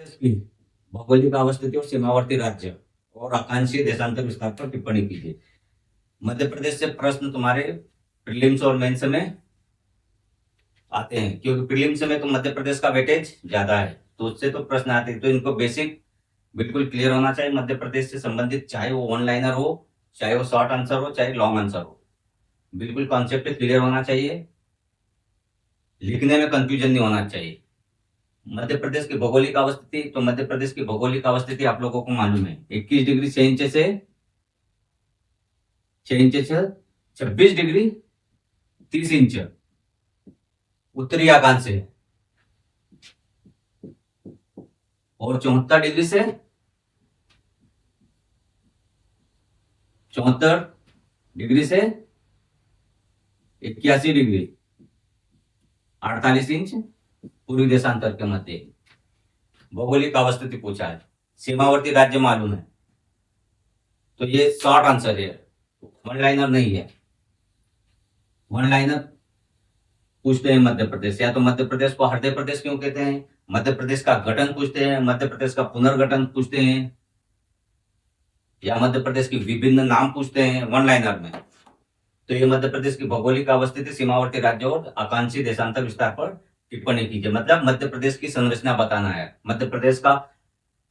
प्रदेश की भौगोलिक अवस्थिति और सीमावर्ती राज्य और आकांक्षी देशांतर विस्तार पर टिप्पणी कीजिए। मध्य प्रदेश से प्रश्न तुम्हारे प्रीलिम्स और मेंस में आते हैं, क्योंकि प्रीलिम्स में तो मध्य प्रदेश का वेटेज ज्यादा है, तो उससे तो प्रश्न आते हैं। तो इनको बेसिक बिल्कुल क्लियर होना चाहिए मध्य प्रदेश से संबंधित, चाहे वो वन लाइनर हो, चाहे वो शॉर्ट आंसर हो, चाहे लॉन्ग आंसर हो, बिल्कुल कॉन्सेप्ट क्लियर होना चाहिए। लिखने में कंफ्यूजन नहीं होना चाहिए। मध्य प्रदेश की भौगोलिक अवस्थिति, तो मध्य प्रदेश की भौगोलिक अवस्थिति आप लोगों को मालूम है, 21 डिग्री 6 इंच से 26 डिग्री 30 इंच उत्तरी अक्षांश से, और 74 डिग्री से 81 डिग्री 48 इंच पूर्वी देशांतर के मध्य भौगोलिक अवस्थिति पूछा है। सीमावर्ती राज्य मालूम है, तो ये शॉर्ट आंसर है, वन लाइनर नहीं है। वन लाइनर पूछते हैं मध्य प्रदेश, या तो मध्य प्रदेश को हृदय प्रदेश क्यों कहते हैं, मध्य प्रदेश का गठन पूछते हैं, मध्य प्रदेश का पुनर्गठन पूछते हैं, या मध्य प्रदेश की विभिन्न नाम पूछते हैं वन लाइनर में। तो ये मध्य प्रदेश की भौगोलिक अवस्थिति, सीमावर्ती राज्य और आकांक्षी देशांतर विस्तार पर टिप्पणी कीजिए। मतलब मध्य प्रदेश की संरचना बताना है, मध्य प्रदेश का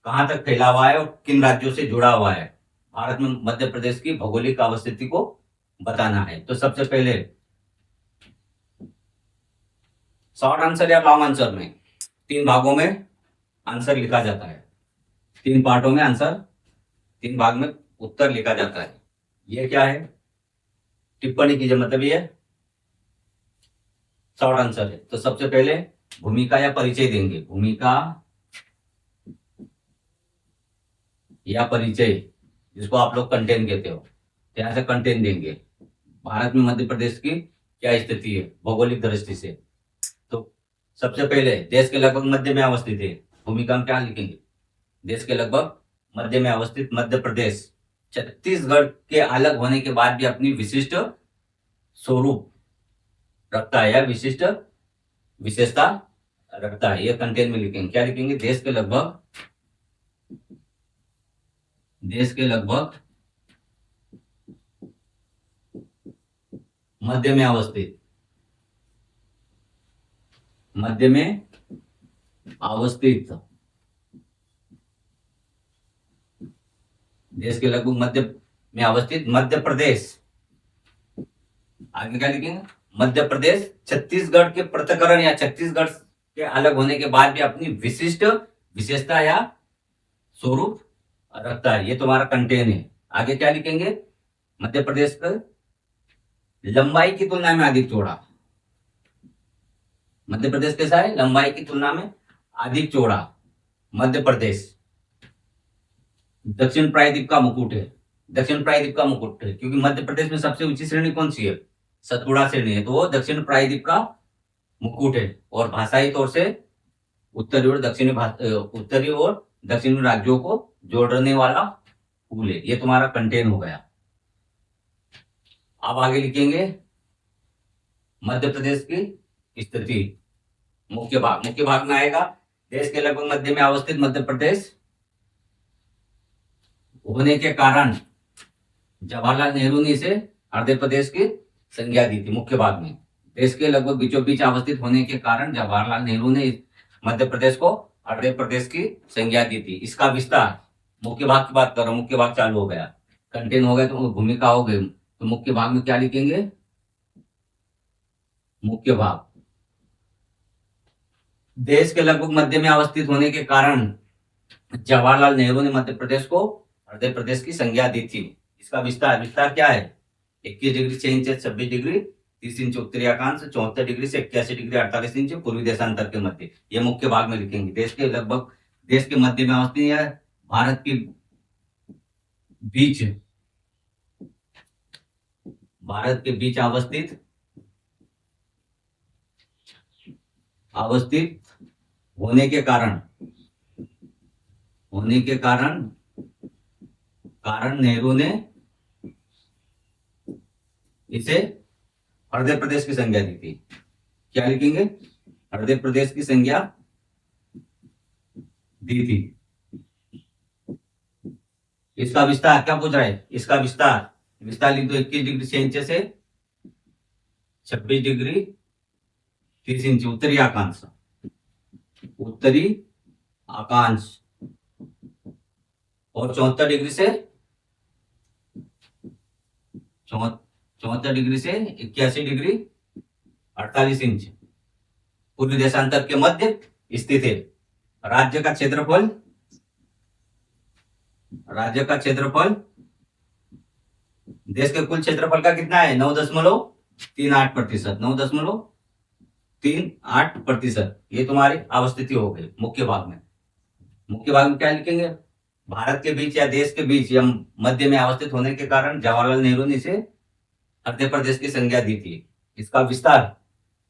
कहां तक फैला हुआ है और किन राज्यों से जुड़ा हुआ है। भारत में मध्य प्रदेश की भौगोलिक अवस्थिति को बताना है। तो सबसे पहले शॉर्ट आंसर या लॉन्ग आंसर में 3 भागों में आंसर लिखा जाता है, 3 पार्टों में आंसर, 3 भाग में उत्तर लिखा जाता है। ये क्या है, टिप्पणी कीजिए, मतलब ये शॉर्ट आंसर है। तो सबसे पहले भूमिका या परिचय देंगे, भूमिका या परिचय, जिसको आप लोग कंटेन कहते हो, यहाँ से कंटेन देंगे। भारत में मध्य प्रदेश की क्या स्थिति है भौगोलिक दृष्टि से। तो सबसे पहले देश के लगभग मध्य में अवस्थित है, भूमिका में क्या लिखेंगे, देश के लगभग मध्य में अवस्थित मध्य प्रदेश छत्तीसगढ़ के अलग होने के बाद भी अपनी विशिष्ट स्वरूप रखता है या विशिष्ट विशेषता रखता है। ये कंटेन में लिखेंगे, क्या लिखेंगे, देश के लगभग मध्य में अवस्थित, मध्य में अवस्थित, देश के लगभग मध्य में अवस्थित मध्य प्रदेश। आगे क्या लिखेंगे, मध्य प्रदेश छत्तीसगढ़ के पृथक्करण या छत्तीसगढ़ के अलग होने के बाद भी अपनी विशिष्ट विशेषता या स्वरूप रखता है। ये तुम्हारा कंटेन है। आगे क्या लिखेंगे, मध्य प्रदेश का लंबाई की तुलना में अधिक चौड़ा, मध्य प्रदेश कैसा है, लंबाई की तुलना में अधिक चौड़ा मध्य प्रदेश। दक्षिण प्रायद्वीप का मुकुट है, दक्षिण प्रायद्वीप का मुकुट है, क्योंकि मध्य प्रदेश में सबसे ऊंची श्रेणी कौन सी है, सतपुड़ा श्रेणी है, तो वो दक्षिण प्रायद्वीप का मुकुट है। और भाषाई तौर से उत्तरी और दक्षिणी राज्यों को जोड़ने वाला पुल है। ये तुम्हारा कंटेन हो गया। अब आगे लिखेंगे मध्य प्रदेश की स्थिति, मुख्य भाग। मुख्य भाग में आएगा देश के लगभग मध्य में अवस्थित मध्य प्रदेश होने के कारण जवाहरलाल नेहरू ने इसे हृदय प्रदेश की संज्ञा दी थी। मुख्य भाग में देश के लगभग बीचों बीच अवस्थित होने के कारण जवाहरलाल नेहरू ने मध्य प्रदेश को हृदय प्रदेश की संज्ञा दी थी। इसका विस्तार, मुख्य भाग की बात कर रहा हूं, मुख्य भाग चालू हो गया, कंटेन हो गया, तो भूमिका हो गई। तो मुख्य भाग में क्या लिखेंगे, मुख्य भाग देश के लगभग मध्य में अवस्थित होने के कारण जवाहरलाल नेहरू ने मध्य प्रदेश को हृदय प्रदेश की संज्ञा दी थी। इसका विस्तार, विस्तार क्या है, 21 डिग्री 6 इंच 26 डिग्री 30 इंच उत्तरी अक्षांश, 74 डिग्री से 81 डिग्री 48 इंच पूर्वी देशांतर के मध्य। ये मुख्य भाग में लिखेंगे। देश के लगभग, देश के मध्य में अवस्थित है, भारत के बीच, भारत के बीच अवस्थित होने के कारण नेहरू ने इसे हृदय प्रदेश की संज्ञा दी थी। क्या लिखेंगे, हृदय प्रदेश की संज्ञा दी थी। इसका विस्तार क्या पूछ रहा है, इसका विस्तार, विस्तार लिख दो 21 डिग्री 6 इंच से 26 डिग्री 30 इंच उत्तरी अक्षांश, उत्तरी अक्षांश, और 74 डिग्री से 81 डिग्री 48 इंच पूर्वी देशांतर के मध्य स्थित है। राज्य का क्षेत्रफल, राज्य का क्षेत्रफल देश के कुल क्षेत्रफल का कितना है, 9.38%, 9.38%। ये तुम्हारी अवस्थिति हो गई मुख्य भाग में। मुख्य भाग में क्या लिखेंगे, भारत के बीच या देश के बीच या मध्य में अवस्थित होने के कारण जवाहरलाल नेहरू ने इसे मध्य प्रदेश की संज्ञा दी थी। इसका विस्तार,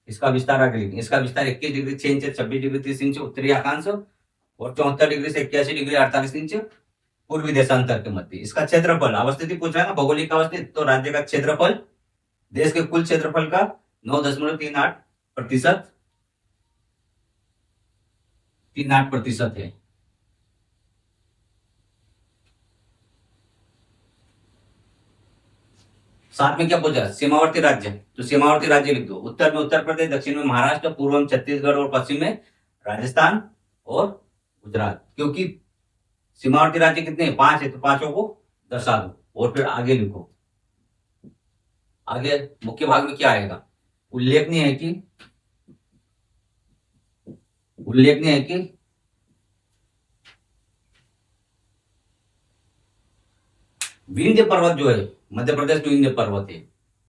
इसका विस्तार आगे लिखेंगे, इसका विस्तार 21 डिग्री 6 इंच 26 डिग्री 30 इंच उत्तरी अक्षांश और 74 डिग्री से 81 डिग्री 48 इंच पूर्वी देशांतर के मध्य। इसका क्षेत्रफल, अवस्थिति पूछ रहा है ना, भौगोलिक अवस्थिति, तो राज्य का क्षेत्रफल देश के कुल क्षेत्रफल का 9.38% 38% है। साथ में क्या पूछा, सीमावर्ती राज्य, तो सीमावर्ती राज्य लिख दो। उत्तर में उत्तर प्रदेश, दक्षिण में महाराष्ट्र, पूर्व में छत्तीसगढ़ और पश्चिम में राजस्थान और गुजरात। क्योंकि सीमावर्ती राज्य कितने हैं, 5 है, तो पांचों को दर्शा दो और फिर आगे लिखो। आगे मुख्य भाग में क्या आएगा, उल्लेखनीय है कि विंध्य पर्वत जो है, मध्य प्रदेश में विंध्य पर्वत है,